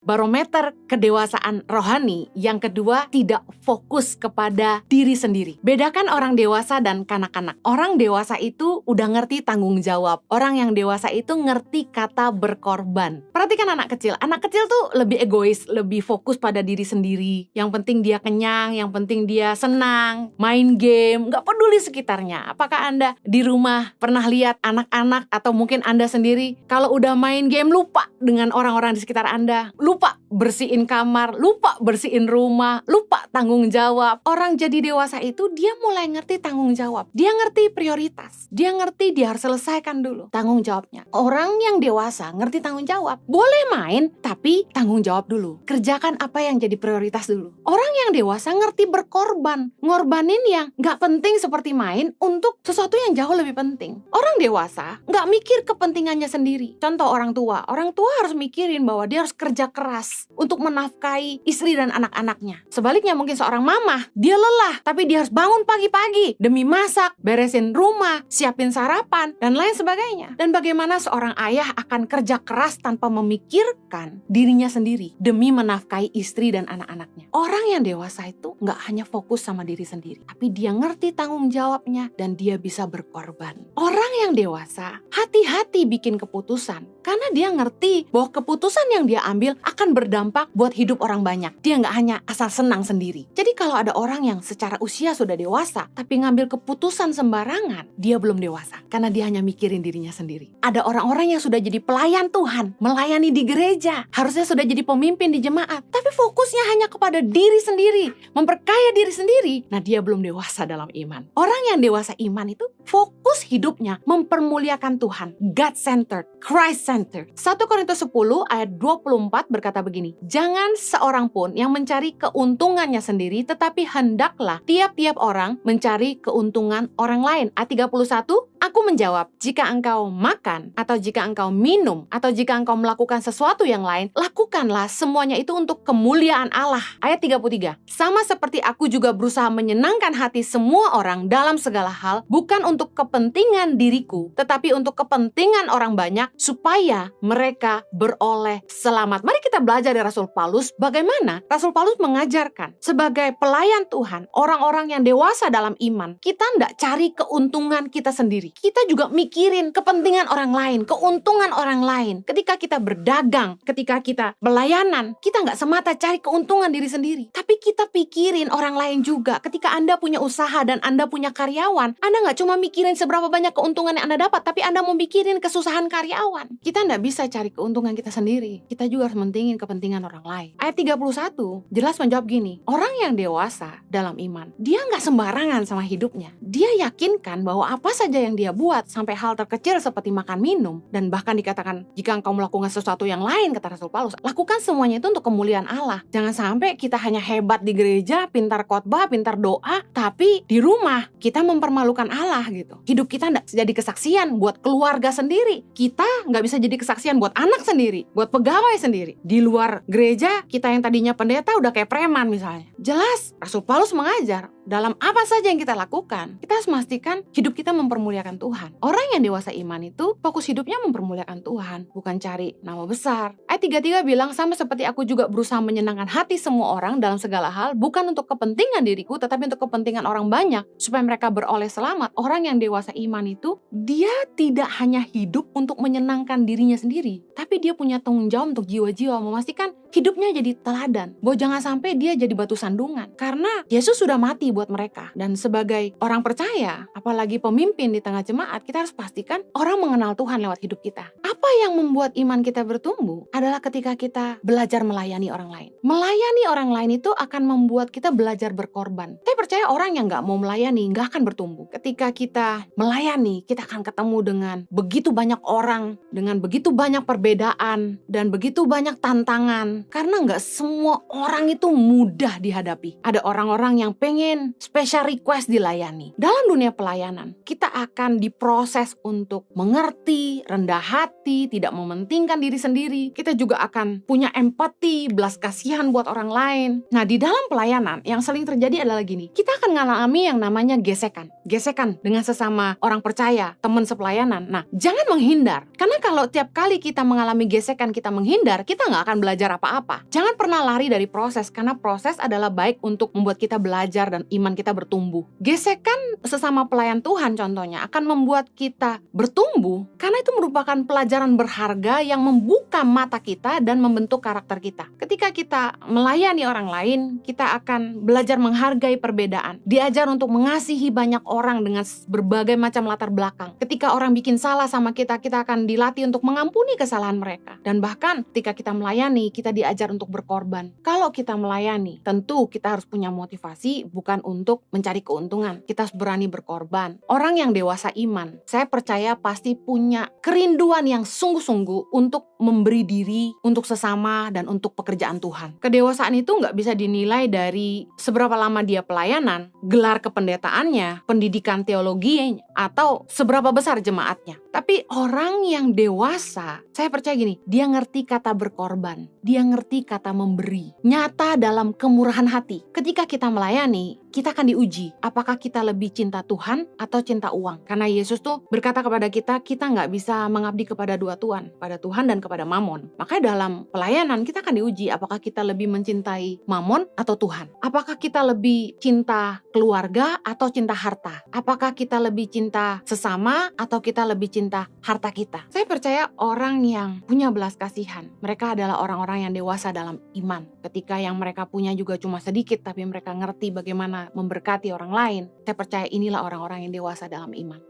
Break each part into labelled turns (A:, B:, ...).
A: barometer kedewasaan rohani. Yang kedua, tidak fokus kepada diri sendiri. Bedakan orang dewasa dan kanak-kanak. Orang dewasa itu udah ngerti tanggung jawab. Orang yang dewasa itu ngerti kata berkorban. Perhatikan anak kecil. Anak kecil tuh lebih egois, lebih fokus pada diri sendiri. Yang penting dia kenyang, yang penting dia senang, main game, nggak peduli sekitarnya. Apakah Anda di rumah pernah lihat anak-anak atau mungkin Anda sendiri kalau udah main game lupa dengan orang-orang di sekitar Anda, lupa bersihin kamar, lupa bersihin rumah, lupa tanggung jawab. Orang jadi dewasa itu dia mulai ngerti tanggung jawab. Dia ngerti prioritas. Dia ngerti dia harus selesaikan dulu tanggung jawabnya. Orang yang dewasa ngerti tanggung jawab. Boleh main, tapi tanggung jawab dulu. Kerjakan apa yang jadi prioritas dulu. Orang yang dewasa ngerti berkorban. Ngorbanin yang gak penting seperti main untuk sesuatu yang jauh lebih penting. Orang dewasa gak mikir kepentingannya sendiri. Contoh orang tua. Orang tua harus mikirin bahwa dia harus kerja keras untuk menafkahi istri dan anak-anaknya. Sebaliknya mungkin seorang mama, dia lelah, tapi dia harus bangun pagi-pagi demi masak, beresin rumah, siapin sarapan, dan lain sebagainya. Dan bagaimana seorang ayah akan kerja keras tanpa memikirkan dirinya sendiri demi menafkahi istri dan anak-anaknya. Orang yang dewasa itu nggak hanya fokus sama diri sendiri, tapi dia ngerti tanggung jawabnya dan dia bisa berkorban. Orang yang dewasa hati-hati bikin keputusan karena dia ngerti bahwa keputusan yang dia ambil akan berdampak buat hidup orang banyak. Dia nggak hanya asal senang sendiri. Jadi kalau ada orang yang secara usia sudah dewasa tapi ngambil keputusan sembarangan, dia belum dewasa karena dia hanya mikirin dirinya sendiri. Ada orang-orang yang sudah jadi pelayan Tuhan, melayani di gereja, harusnya sudah jadi pemimpin di jemaat, tapi fokusnya hanya kepada diri sendiri, memperkaya diri sendiri. Nah, dia belum dewasa dalam iman. Orang yang dewasa iman itu fokus hidupnya mempermuliakan Tuhan, God-centered, Christ-centered. 1 Korintus 10 ayat 24 berkata begini, jangan seorang pun yang mencari keuntungannya sendiri, tetapi hendaklah tiap-tiap orang mencari keuntungan orang lain. Ayat 31, aku menjawab, jika engkau makan, atau jika engkau minum, atau jika engkau melakukan sesuatu yang lain, lakukanlah semuanya itu untuk kemuliaan Allah. Ayat 33, sama seperti aku juga berusaha menyenangkan hati semua orang dalam segala hal, bukan untuk kepentingan diriku, tetapi untuk kepentingan orang banyak, supaya mereka beroleh selamat. Mari kita belajar dari Rasul Paulus, bagaimana Rasul Paulus mengajarkan sebagai pelayan Tuhan, orang-orang yang dewasa dalam iman, kita tidak cari keuntungan kita sendiri. Kita juga mikirin kepentingan orang lain, keuntungan orang lain. Ketika kita berdagang, ketika kita pelayanan, kita nggak semata cari keuntungan diri sendiri, tapi kita pikirin orang lain juga. Ketika Anda punya usaha dan Anda punya karyawan, Anda nggak cuma mikirin seberapa banyak keuntungan yang Anda dapat, tapi Anda mau mikirin kesusahan karyawan. Kita nggak bisa cari keuntungan kita sendiri. Kita juga harus mentingin kepentingan orang lain. Ayat 31 jelas menjawab gini, orang yang dewasa dalam iman, dia nggak sembarangan sama hidupnya. Dia yakinkan bahwa apa saja yang dia buat, sampai hal terkecil seperti makan minum, dan bahkan dikatakan jika engkau melakukan sesuatu yang lain, kata Rasul Paulus, lakukan semuanya itu untuk kemuliaan Allah. Jangan sampai kita hanya hebat di gereja, pintar khotbah, pintar doa, tapi di rumah kita mempermalukan Allah gitu. Hidup kita nggak jadi kesaksian buat keluarga sendiri. Kita nggak bisa jadi kesaksian buat anak sendiri, buat pegawai sendiri. Di luar gereja, kita yang tadinya pendeta udah kayak preman misalnya. Jelas, Rasul Paulus mengajar, dalam apa saja yang kita lakukan, kita harus memastikan hidup kita mempermuliakan Tuhan. Orang yang dewasa iman itu fokus hidupnya mempermuliakan Tuhan, bukan cari nama besar. Ayat 33 bilang, sama seperti aku juga berusaha menyenangkan hati semua orang dalam segala hal, bukan untuk kepentingan diriku, tetapi untuk kepentingan orang banyak, supaya mereka beroleh selamat. Orang yang dewasa iman itu, dia tidak hanya hidup untuk menyenangkan dirinya sendiri, tapi dia punya tanggung jawab untuk jiwa-jiwa, memastikan hidupnya jadi teladan, bahwa jangan sampai dia jadi batu sandungan, karena Yesus sudah mati buat mereka. Dan sebagai orang percaya, apalagi pemimpin di tengah jemaat, kita harus pastikan orang mengenal Tuhan lewat hidup kita. Apa yang membuat iman kita bertumbuh adalah ketika kita belajar melayani orang lain. Melayani orang lain itu akan membuat kita belajar berkorban. Saya percaya orang yang gak mau melayani gak akan bertumbuh. Ketika kita melayani, kita akan ketemu dengan begitu banyak orang, dengan begitu banyak perbedaan, dan begitu banyak tantangan. Karena gak semua orang itu mudah dihadapi. Ada orang-orang yang pengen mungkin special request dilayani. Dalam dunia pelayanan, kita akan diproses untuk mengerti, rendah hati, tidak mementingkan diri sendiri. Kita juga akan punya empati, belas kasihan buat orang lain. Nah, di dalam pelayanan yang sering terjadi adalah gini, kita akan mengalami yang namanya gesekan dengan sesama orang percaya, teman sepelayanan. Nah, jangan menghindar, karena kalau tiap kali kita mengalami gesekan, kita menghindar, kita nggak akan belajar apa-apa. Jangan pernah lari dari proses, karena proses adalah baik untuk membuat kita belajar dan iman kita bertumbuh. Gesekan sesama pelayan Tuhan contohnya akan membuat kita bertumbuh, karena itu merupakan pelajaran berharga yang membuka mata kita dan membentuk karakter kita. Ketika kita melayani orang lain, kita akan belajar menghargai perbedaan, diajar untuk mengasihi banyak orang dengan berbagai macam latar belakang. Ketika orang bikin salah sama kita, kita akan dilatih untuk mengampuni kesalahan mereka. Dan bahkan ketika kita melayani, kita diajar untuk berkorban. Kalau kita melayani, tentu kita harus punya motivasi bukan untuk mencari keuntungan. Kita harus berani berkorban. Orang yang dewasa iman, saya percaya pasti punya kerinduan yang sungguh-sungguh untuk memberi diri untuk sesama dan untuk pekerjaan Tuhan. Kedewasaan itu nggak bisa dinilai dari seberapa lama dia pelayanan, gelar kependetaannya, pendidikan teologi, atau seberapa besar jemaatnya. Tapi orang yang dewasa, saya percaya gini, dia ngerti kata berkorban, dia ngerti kata memberi, nyata dalam kemurahan hati. Ketika kita melayani, kita akan diuji, apakah kita lebih cinta Tuhan atau cinta uang. Karena Yesus tuh berkata kepada kita nggak bisa mengabdi kepada dua tuan, pada Tuhan dan kepada Mamon. Maka dalam pelayanan kita akan diuji, apakah kita lebih mencintai Mamon atau Tuhan. Apakah kita lebih cinta keluarga atau cinta harta. Apakah kita lebih cinta sesama atau kita lebih cinta harta kita. Saya percaya orang yang punya belas kasihan, mereka adalah orang-orang yang dewasa dalam iman. Ketika yang mereka punya juga cuma sedikit, tapi mereka ngerti bagaimana memberkati orang lain. Saya percaya inilah orang-orang yang dewasa dalam iman.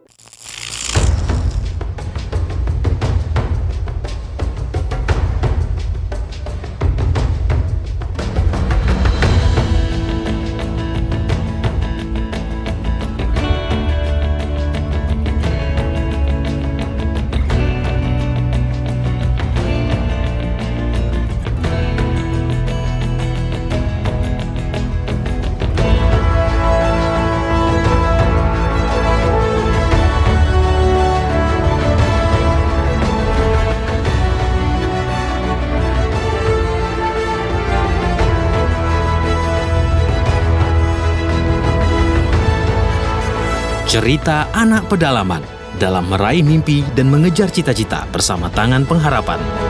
B: Cerita anak pedalaman dalam meraih mimpi dan mengejar cita-cita bersama Tangan Pengharapan.